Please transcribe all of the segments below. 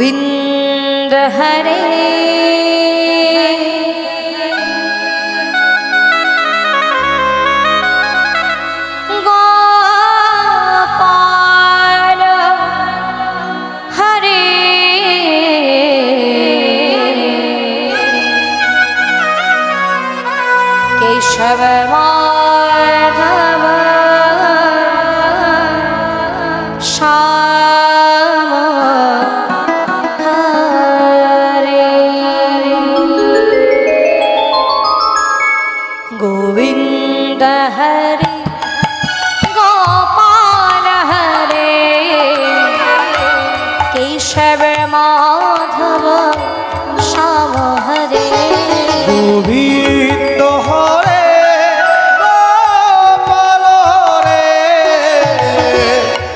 गोविंद हरे गोपाल हरे केशव माधव श्याम गोविंद हरे गोपाल हरे केशव माधव श्याम हरे गोविंद हरे गोपाल हरे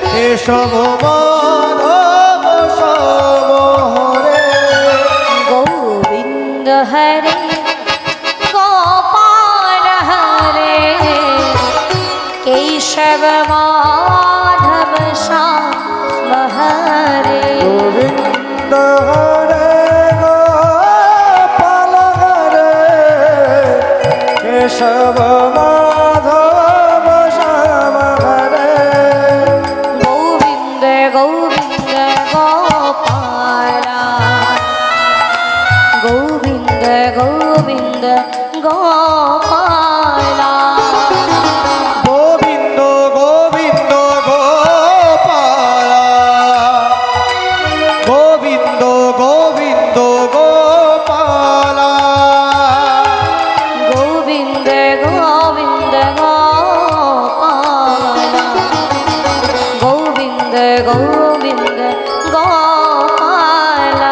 केशव माधव श्याम हरे गोविंद हरे केशव माधव श्याम हरे गोविंद हरे गोपाल हरे केशव माधव श्याम हरे गोविंद गोविंद गोपाला गोविंद गोविंद गोपाला गोविंद गोपाला गोविंद गोविंद गोपाला गोविंद गोविंद गोपाला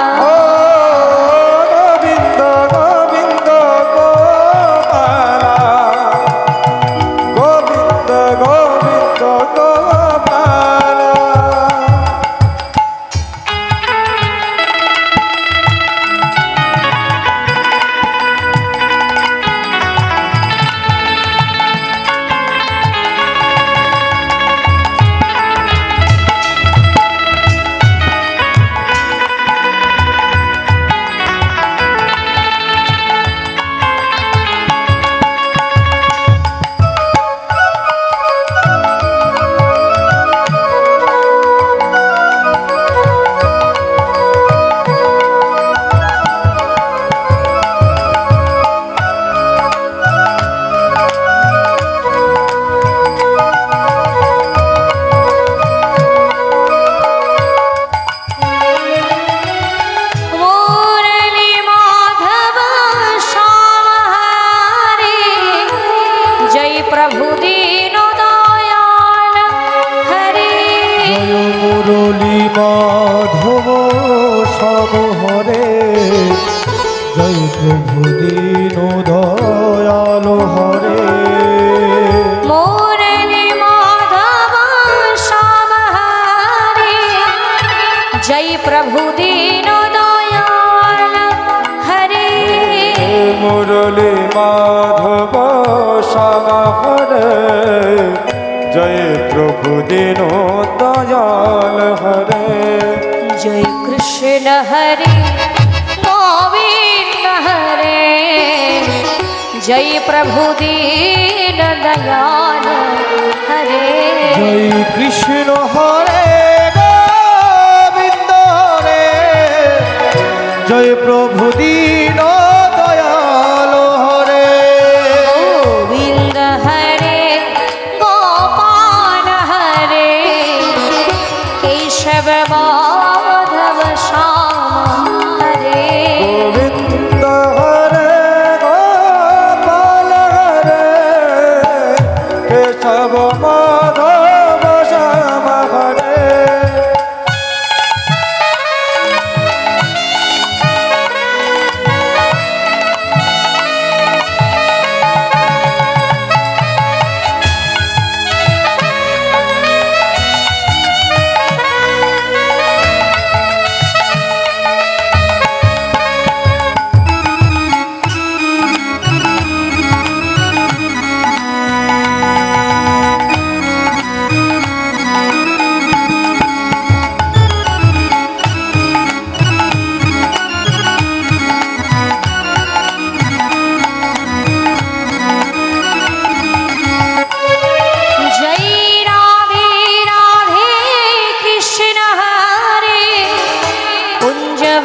प्रभु दीनो दयाल हरे जय मुरली माधव श्याम हरे जय प्रभु दीनो दयाल हरे मुरली माधव श्याम हरे जय प्रभु दीनो दयाल हरे मुरली माधव श्याम हरे जय प्रभु दीनो दयाल हरे जय कृष्ण हरे गोविंद हरे जय प्रभु दीन दयाल हरे जय कृष्ण हरे गोविंद हरे जय प्रभु दीन दयाल हरे गोविंद हरे गोपाल हरे केशव माधव श्याम हरे गोविंद हरे गोपाल हरे केशव माधव श्याम हरे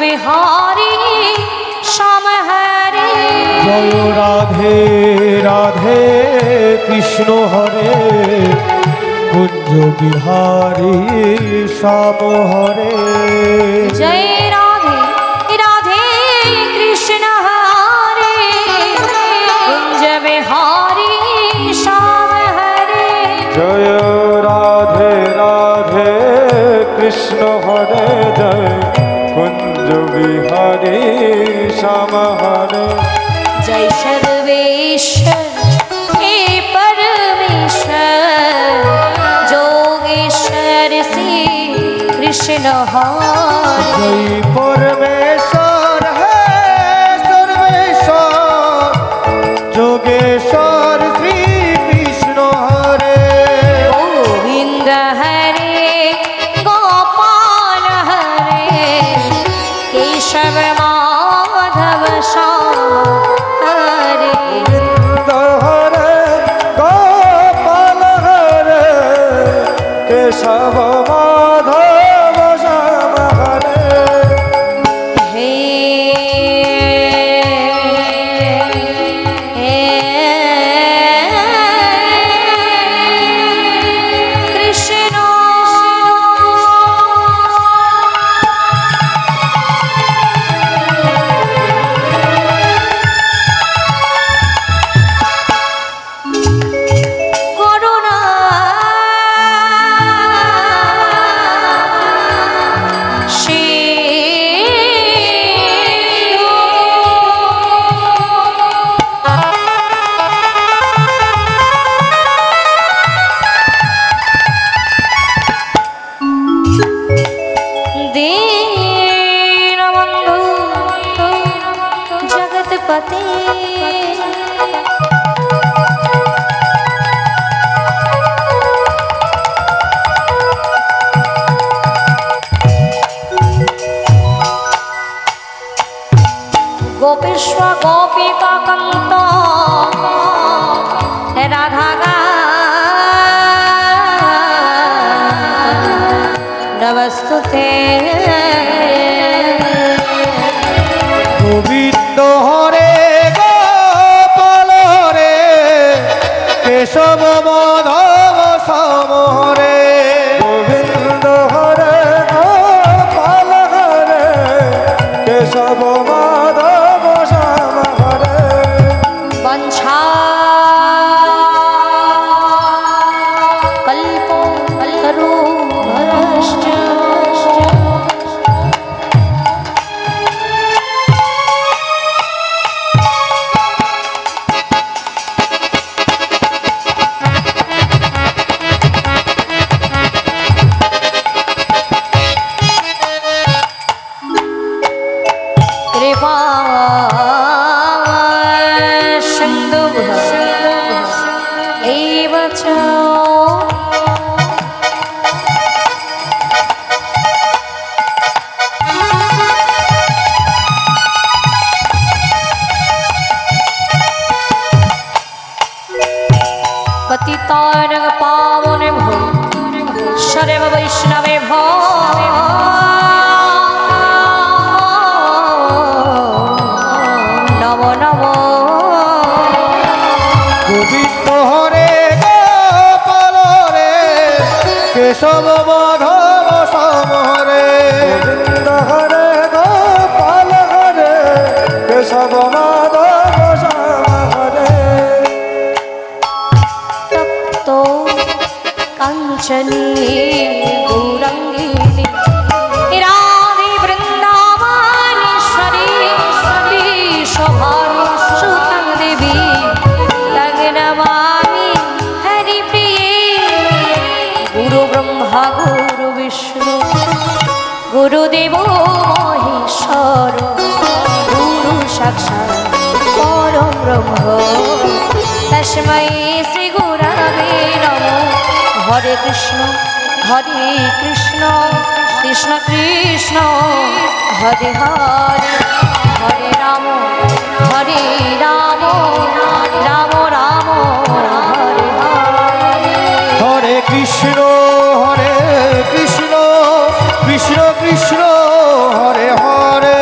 বিহারী শ্যাম হরে জয় রাধে রাধে কৃষ্ণ হরে কুঞ্জ বিহারী শ্যাম হরে জয় রাধে রাধে কৃষ্ণ হরে কুঞ্জ বিহারী শ্যাম হরে জয় রাধে রাধে কৃষ্ণ হরে জয় কুঞ্জ বিহারী শ্যাম হরে जय सर्वेश्वर हे परमेश्वर जोगेश्वर श्री कृष्ण हरे जय परमेश्वर है सर्वेश्वर जोगेश्वर श्री कृष्ण हरे गोविंद हरे गोपाल हरे केशव माधव श्याम हरे गोविंद हरे गोपाल हरे केशव माधव श्याम हरे हे कृष्ण করুণা দীনবন্ধু জগৎপতে गोपेश्वर गोपिका कंत राधा नमस्तुते गोविंद हरे गोपाल हरे केशव माधव श्याम हरे गोविंद हरे गोपाल हरे केशव माधव श्याम हरे वंशा कल्पो कल्परूभश्च कृपा सिन्धुभ्य एव च पतितानग पावनेभ्यो सर्व वैष्णवेभ्यो नमो नमो गोविंद हरे गोपाल हरे केशव माधव श्याम हरे गोविंद हरे गोपाल हरे केशव माधव श्याम हरे तप्तो काञ्चनी गौरङ्गिनी राधे वृन्दावनेश्वरी शोभानि सुतं देवी तं नमामि हरिप्रिये गुरुब्रह्मा गुरुविष्णु गुरुदेवो महेश्वर गुरु साक्षात् परं ब्रह्म तस्मै श्री गुरवे नमः हरे कृष्ण कृष्ण कृष्ण हरे हरे हरे राम राम राम हरे हरे हरे कृष्ण कृष्ण कृष्ण हरे हरे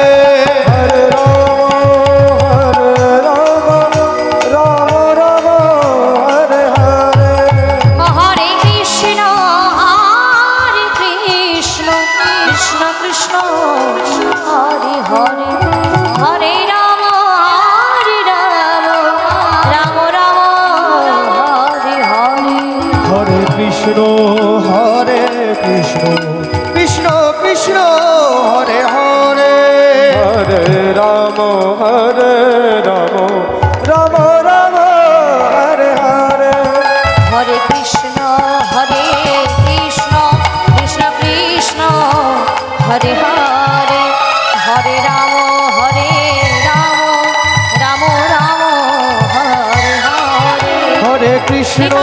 কৃষ্ণ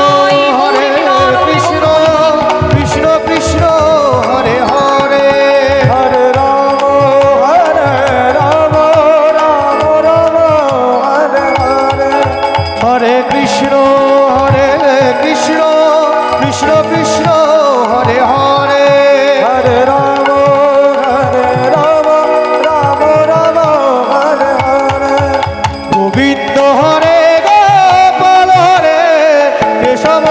হরে কৃষ্ণ কৃষ্ণ কৃষ্ণ হরে হরে হরে রাম রাম রাম হরে হরে হরে কৃষ্ণ কৃষ্ণ কৃষ্ণ কৃষ্ণ হরে হরে হরে রাম রাম রাম রাম হরে হরে গোবিন্দ হরে গোপাল হরে কেশব